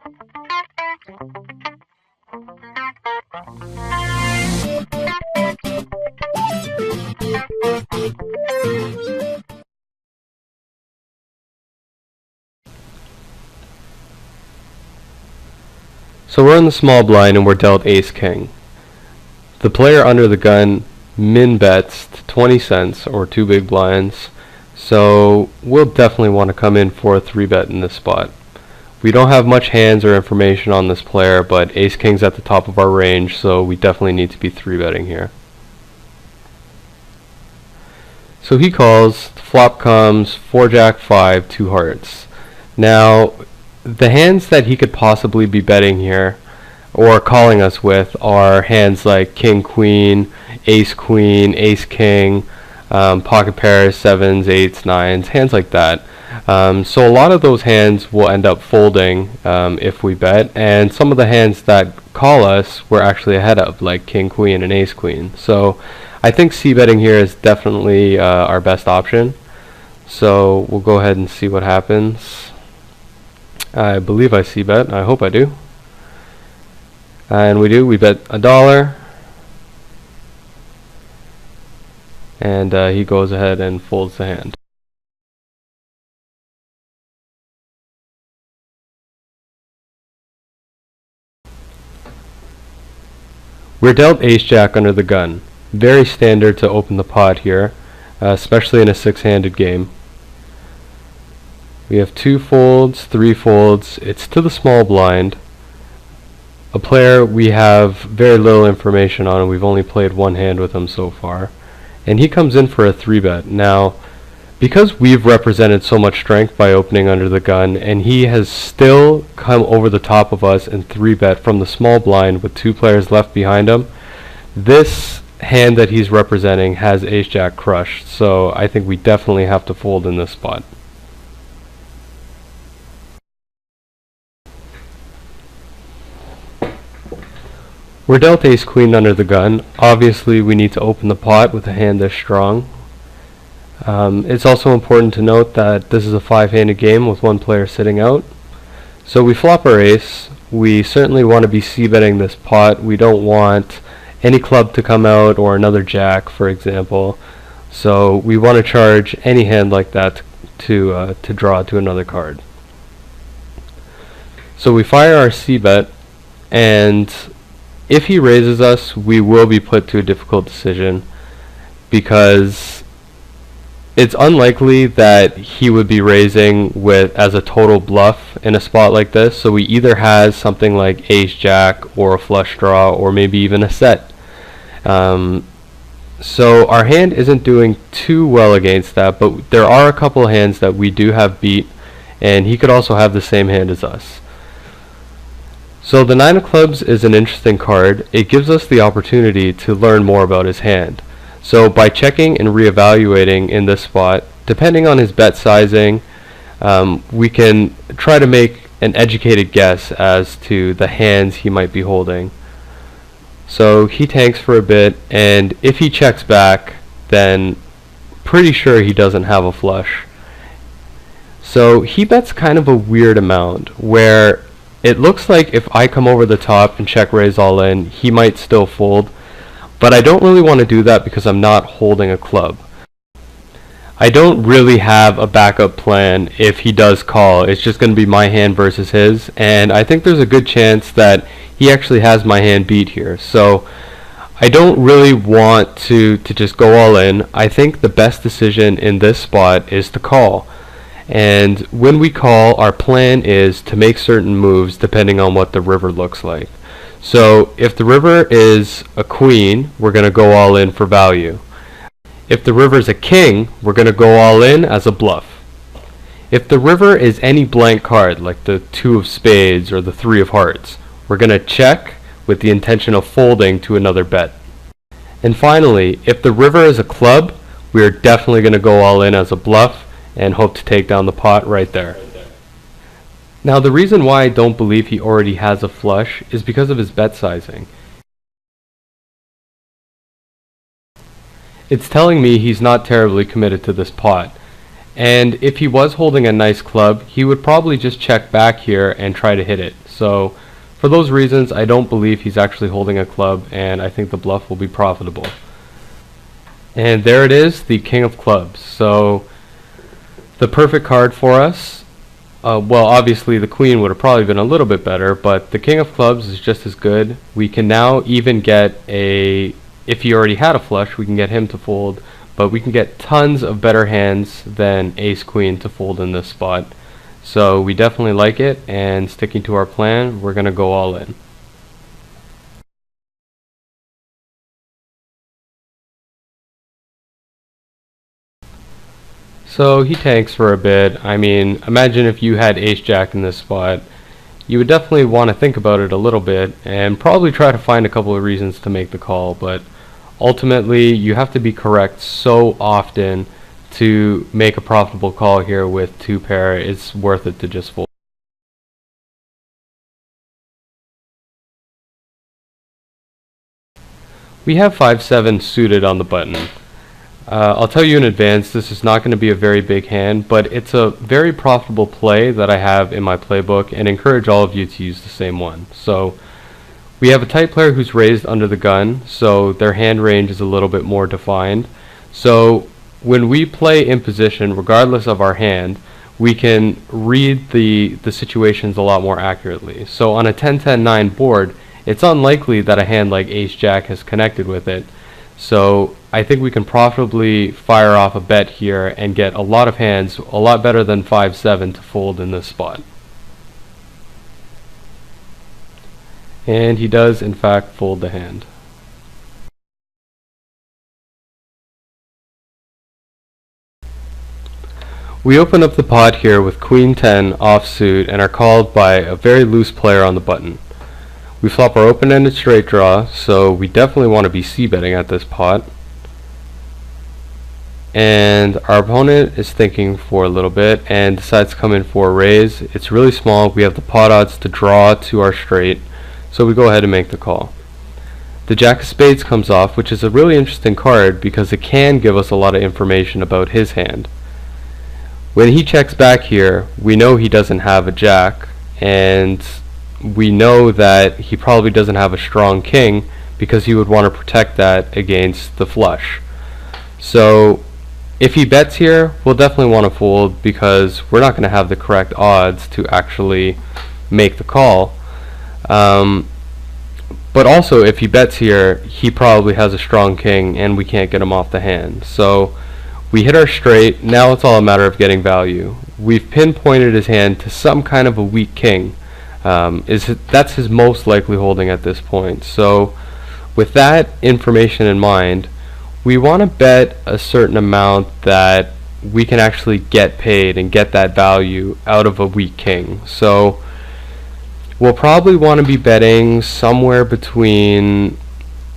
So we're in the small blind and we're dealt ace-king. The player under the gun min bets 20 cents or 2 big blinds, so we'll definitely want to come in for a 3-bet in this spot. We don't have much hands or information on this player, but ace-king's at the top of our range, so we definitely need to be 3-betting here. So he calls, the flop comes 4-jack-5, 2 hearts. Now, the hands that he could possibly be betting here, or calling us with, are hands like king-queen, ace-queen, ace-king, pocket pairs, 7s, 8s, 9s, hands like that. So a lot of those hands will end up folding if we bet, and some of the hands that call us we're actually ahead of, like king-queen and ace-queen. So I think c-betting here is definitely our best option. So we'll go ahead and see what happens. I believe I c-bet. I hope I do. And we do. We bet $1. And he goes ahead and folds the hand. We're dealt ace-jack under the gun. Very standard to open the pot here, especially in a 6-handed game. We have 2 folds, 3 folds. It's to the small blind. A player we have very little information on, and we've only played 1 hand with him so far. And he comes in for a 3-bet. Now, because we've represented so much strength by opening under the gun, and he has still come over the top of us and 3-bet from the small blind with 2 players left behind him, this hand that he's representing has ace-jack crushed. So I think we definitely have to fold in this spot. We're dealt ace-queen under the gun. Obviously we need to open the pot with a hand this strong. It's also important to note that this is a 5-handed game with 1 player sitting out. So we flop our ace. We certainly want to be c-betting this pot. We don't want any club to come out or another jack, for example. So we want to charge any hand like that to draw to another card. So we fire our c-bet, and if he raises us, we will be put to a difficult decision, because it's unlikely that he would be raising with as a total bluff in a spot like this. So he either has something like ace-jack or a flush draw, or maybe even a set. So our hand isn't doing too well against that, but there are a couple of hands that we do have beat, and he could also have the same hand as us. So the 9 of clubs is an interesting card. It gives us the opportunity to learn more about his hand. So by checking and reevaluating in this spot, depending on his bet sizing, we can try to make an educated guess as to the hands he might be holding. So he tanks for a bit, and if he checks back, then pretty sure he doesn't have a flush. So he bets kind of a weird amount, where it looks like if I come over the top and check raise all in, he might still fold, but I don't really want to do that because I'm not holding a club. I don't really have a backup plan if he does call. It's just going to be my hand versus his, and I think there's a good chance that he actually has my hand beat here. So I don't really want to just go all in. I think the best decision in this spot is to call. And when we call, our plan is to make certain moves depending on what the river looks like. So if the river is a queen, we're going to go all in for value. If the river is a king, we're going to go all in as a bluff. If the river is any blank card, like the 2 of spades or the 3 of hearts, we're going to check with the intention of folding to another bet. And finally, if the river is a club, we are definitely going to go all in as a bluff and hope to take down the pot right there. Now the reason why I don't believe he already has a flush is because of his bet sizing. It's telling me he's not terribly committed to this pot, And if he was holding a nice club, he would probably just check back here and try to hit it. So for those reasons, I don't believe he's actually holding a club, and I think the bluff will be profitable. And there it is, the King of Clubs. So the perfect card for us. Well, obviously the Queen would have probably been a little bit better, but the King of Clubs is just as good. We can now even get if he already had a flush, we can get him to fold, but we can get tons of better hands than Ace Queen to fold in this spot. So we definitely like it, and sticking to our plan, we're going to go all in. So he tanks for a bit. I mean, imagine if you had Ace Jack in this spot. You would definitely want to think about it a little bit and probably try to find a couple of reasons to make the call, but ultimately you have to be correct so often to make a profitable call here with two pair. It's worth it to just fold. We have 5-7 suited on the button. I'll tell you in advance, this is not going to be a very big hand, but it's a very profitable play that I have in my playbook, and encourage all of you to use the same one. So we have a tight player who's raised under the gun, so their hand range is a little bit more defined. So when we play in position, regardless of our hand, we can read the situations a lot more accurately. So on a 10-10-9 board, it's unlikely that a hand like Ace Jack has connected with it. So I think we can profitably fire off a bet here and get a lot of hands, a lot better than 5-7 to fold in this spot. And he does in fact fold the hand. We open up the pot here with Queen 10 offsuit and are called by a very loose player on the button. We flop our open-ended straight draw, so we definitely want to be c-betting at this pot. And our opponent is thinking for a little bit and decides to come in for a raise. It's really small. We have the pot odds to draw to our straight, so we go ahead and make the call. The Jack of Spades comes off, which is a really interesting card because it can give us a lot of information about his hand. When he checks back here, we know he doesn't have a jack, and we know that he probably doesn't have a strong king because he would want to protect that against the flush. So if he bets here, we'll definitely want to fold because we're not going to have the correct odds to actually make the call. But also if he bets here, he probably has a strong king and we can't get him off the hand. So we hit our straight. Now it's all a matter of getting value. We've pinpointed his hand to some kind of a weak king. That's his most likely holding at this point. So with that information in mind, we want to bet a certain amount that we can actually get paid and get that value out of a weak king. So we'll probably want to be betting somewhere between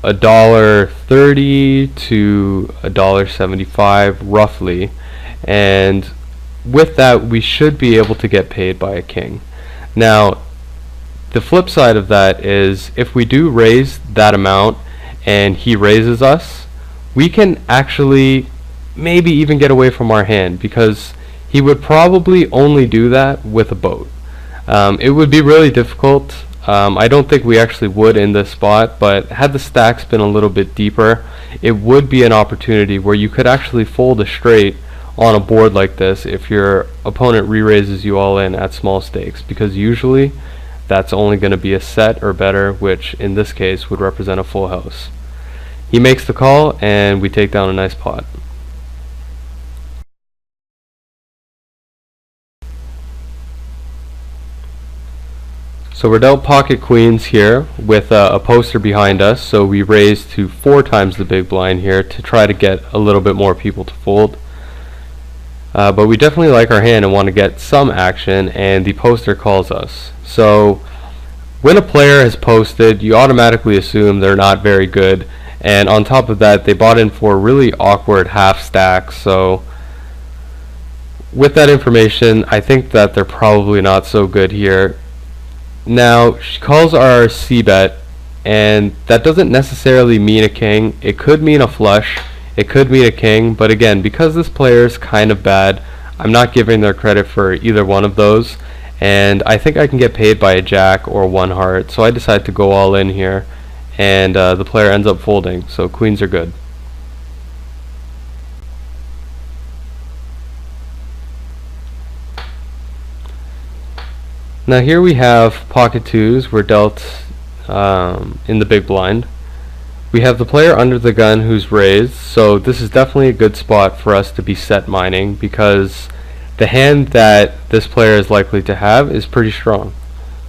$1.30 to $1.75 roughly, and with that we should be able to get paid by a king. Now the flip side of that is if we do raise that amount and he raises us, we can actually maybe even get away from our hand because he would probably only do that with a boat. It would be really difficult. I don't think we actually would in this spot, but had the stacks been a little bit deeper, it would be an opportunity where you could actually fold a straight on a board like this if your opponent re-raises you all in at small stakes, because usually that's only going to be a set or better, which in this case would represent a full house. He makes the call and we take down a nice pot. So we're dealt pocket queens here with a poster behind us, so we raise to 4 times the big blind here to try to get a little bit more people to fold. But we definitely like our hand and want to get some action, and the poster calls us. So when a player has posted, you automatically assume they're not very good, and on top of that they bought in for a really awkward half stack. So with that information, I think that they're probably not so good here. Now she calls our c-bet, and that doesn't necessarily mean a king. It could mean a flush, it could mean a king, but again, because this player is kind of bad, I'm not giving their credit for either one of those, and I think I can get paid by a jack or one heart, so I decide to go all in here, and the player ends up folding, so queens are good. Now here we have pocket twos. We're dealt in the big blind. We have the player under the gun who's raised, so this is definitely a good spot for us to be set mining, because the hand that this player is likely to have is pretty strong.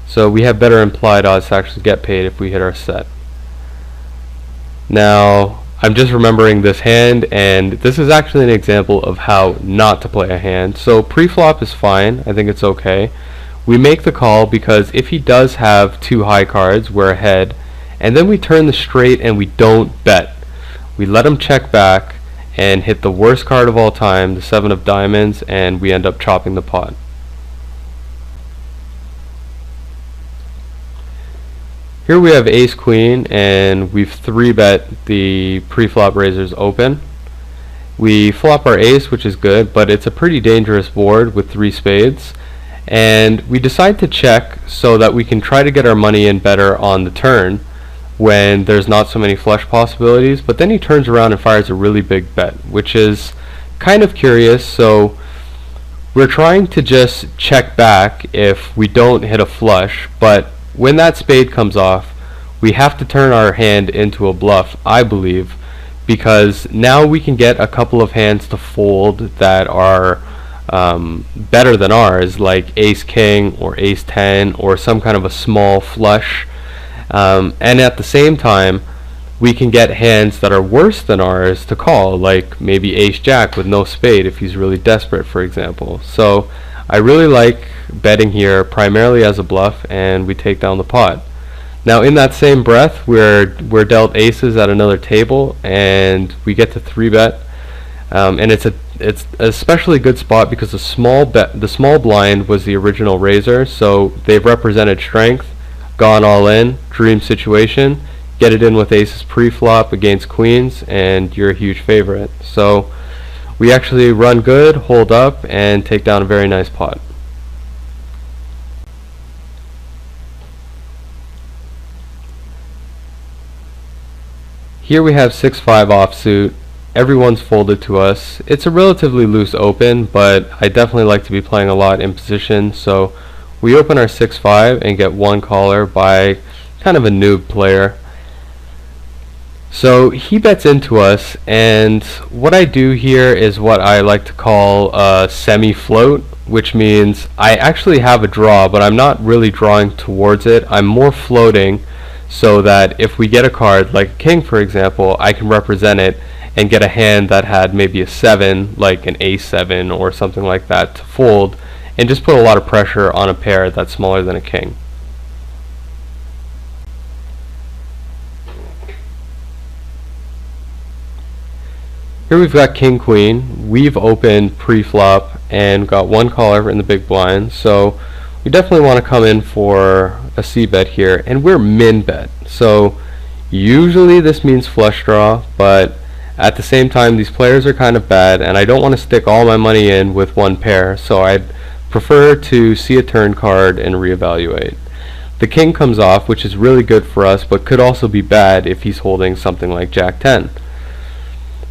So we have better implied odds to actually get paid if we hit our set. Now, I'm just remembering this hand, and this is actually an example of how not to play a hand. So pre-flop is fine, I think it's okay. We make the call because if he does have two high cards, we're ahead, and then we turn the straight and we don't bet. We let him check back and hit the worst card of all time, the 7 of diamonds, and we end up chopping the pot. Here we have ace queen, and we've 3-bet the pre-flop raisers open. We flop our ace, which is good, but it's a pretty dangerous board with 3 spades. And we decide to check so that we can try to get our money in better on the turn when there's not so many flush possibilities, but then he turns around and fires a really big bet, which is kind of curious. So we're trying to just check back if we don't hit a flush, but when that spade comes off, we have to turn our hand into a bluff, I believe, because now we can get a couple of hands to fold that are better than ours, like ace king or ace 10 or some kind of a small flush, and at the same time we can get hands that are worse than ours to call, like maybe ace jack with no spade if he's really desperate, for example. So I really like betting here primarily as a bluff, and we take down the pot. Now in that same breath, we're dealt aces at another table, and we get to 3-bet, and it's especially a good spot because the small blind was the original raiser, so they've represented strength, gone all in, dream situation, get it in with aces pre-flop against queens, and you're a huge favorite. So we actually run good, hold up, and take down a very nice pot. Here we have 6-5 offsuit. Everyone's folded to us. It's a relatively loose open, but I definitely like to be playing a lot in position, so we open our 6-5 and get one caller by kind of a noob player. So he bets into us, and what I do here is what I like to call a semi-float, which means I actually have a draw, but I'm not really drawing towards it. I'm more floating so that if we get a card like a king, for example, I can represent it and get a hand that had maybe a 7, like an ace 7 or something like that, to fold, and just put a lot of pressure on a pair that's smaller than a king. Here we've got king queen. We've opened pre-flop and got one caller in the big blind, so we definitely want to come in for a c-bet here, and we're min bet. So usually this means flush draw, but at the same time these players are kind of bad, and I don't want to stick all my money in with one pair, so I'd prefer to see a turn card and reevaluate. The king comes off, which is really good for us, but could also be bad if he's holding something like jack 10.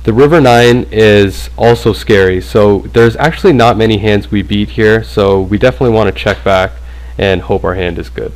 The river 9 is also scary, so there's actually not many hands we beat here, so we definitely want to check back and hope our hand is good.